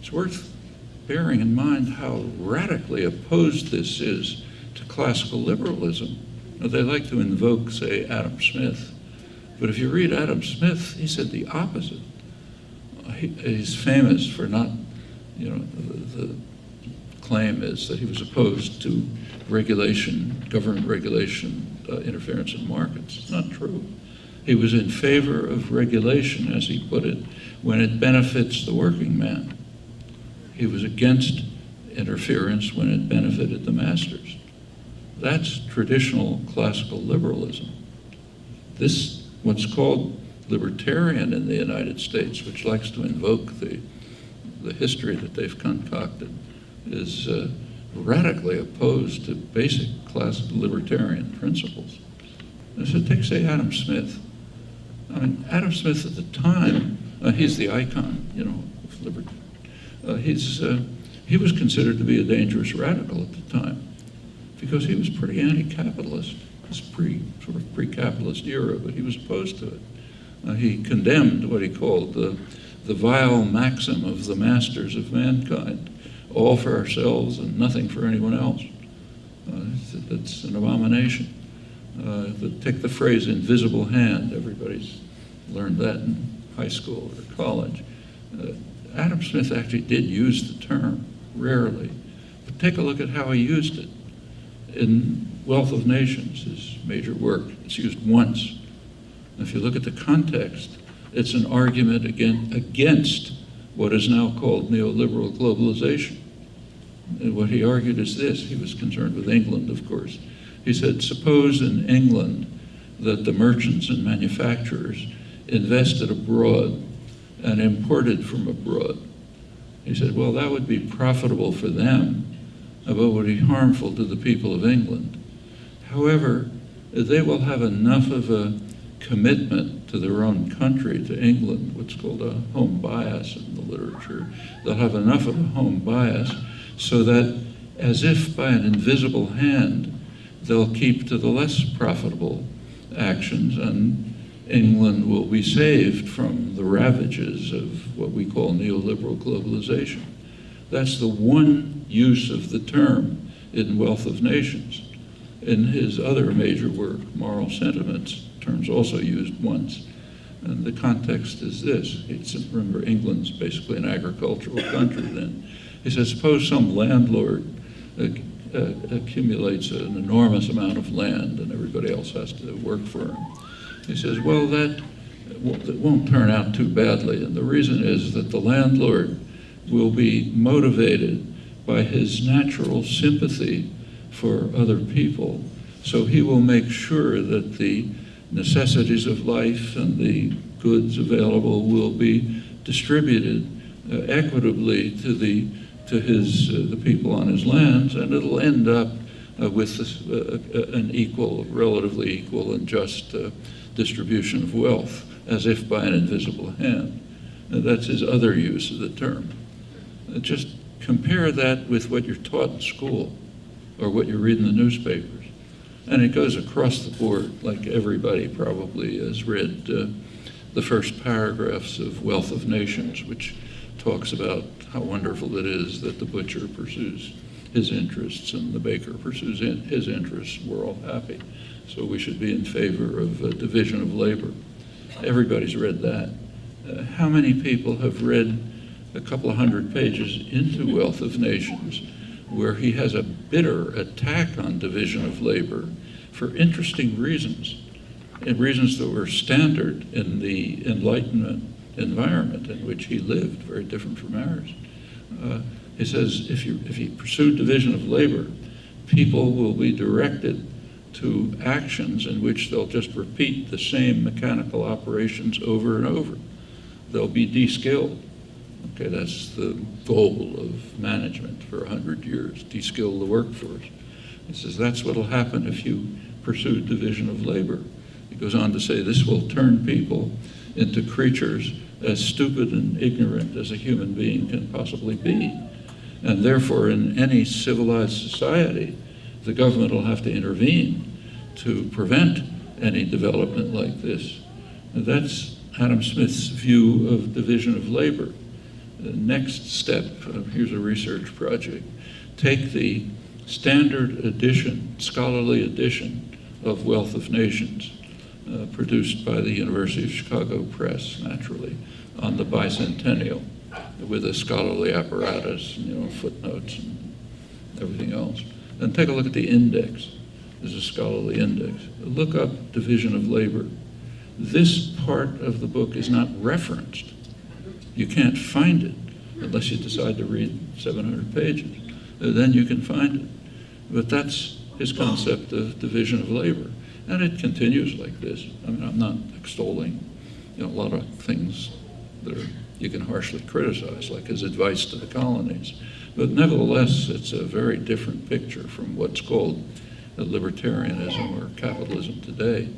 It's worth bearing in mind how radically opposed this is to classical liberalism. Now, they like to invoke, say, Adam Smith, but if you read Adam Smith, he said the opposite. He's famous for not, the claim is that he was opposed to regulation, government regulation, interference in markets. It's not true. He was in favor of regulation, as he put it, when it benefits the working man. He was against interference when it benefited the masters. That's traditional classical liberalism. This, what's called libertarian in the United States, which likes to invoke the history that they've concocted, is radically opposed to basic classical libertarian principles. And so take, say, Adam Smith. I mean, Adam Smith at the time, he's the icon, of liberty. He was considered to be a dangerous radical at the time because he was pretty anti-capitalist. It's sort of pre-capitalist era, but he was opposed to it. He condemned what he called the vile maxim of the masters of mankind, all for ourselves and nothing for anyone else. That's an abomination. Take the phrase invisible hand. Everybody's learned that in high school or college. Adam Smith actually did use the term, rarely, but take a look at how he used it. In Wealth of Nations, his major work, it's used once. If you look at the context, it's an argument against what is now called neoliberal globalization. And what he argued is this. He was concerned with England, of course. He said, suppose in England that the merchants and manufacturers invested abroad and imported from abroad. He said, well, that would be profitable for them, but would be harmful to the people of England. However, they will have enough of a commitment to their own country, to England, what's called a home bias in the literature. They'll have enough of a home bias so that, as if by an invisible hand, they'll keep to the less profitable actions, and England will be saved from the ravages of what we call neoliberal globalization. That's the one use of the term in Wealth of Nations. In his other major work, Moral Sentiments, term's also used once. And the context is this. Remember, England's basically an agricultural country then. He says, suppose some landlord accumulates an enormous amount of land and everybody else has to work for him. He says, well, that won't turn out too badly. And the reason is that the landlord will be motivated by his natural sympathy for other people. So he will make sure that the necessities of life and the goods available will be distributed equitably to the people on his lands, and it'll end up with an relatively equal and just distribution of wealth, as if by an invisible hand. That's his other use of the term. Just compare that with what you're taught in school or what you read in the newspapers. And it goes across the board, like everybody probably has read the first paragraphs of Wealth of Nations, which talks about how wonderful it is that the butcher pursues his interests and the baker pursues his interests. We're all happy. So we should be in favor of a division of labor. Everybody's read that. How many people have read a couple of hundred pages into Wealth of Nations where he has a bitter attack on division of labor for interesting reasons, and reasons that were standard in the Enlightenment environment in which he lived, very different from ours. He says if you pursue division of labor, people will be directed to actions in which they'll just repeat the same mechanical operations over and over. They'll be de-skilled. Okay, that's the goal of management for 100 years, de-skill the workforce. He says that's what'll happen if you pursue division of labor. He goes on to say this will turn people into creatures as stupid and ignorant as a human being can possibly be. And therefore, in any civilized society, the government will have to intervene to prevent any development like this. And that's Adam Smith's view of division of labor. The next step, here's a research project, take the standard edition, scholarly edition of Wealth of Nations, produced by the University of Chicago Press, naturally, on the bicentennial, with a scholarly apparatus, footnotes and everything else. And take a look at the index. There's a scholarly index. Look up division of labor. This part of the book is not referenced. You can't find it unless you decide to read 700 pages. Then you can find it. But that's his concept of division of labor. And it continues like this. I mean, I'm not extolling a lot of things that you can harshly criticize, like his advice to the colonies. But nevertheless, it's a very different picture from what's called libertarianism or capitalism today.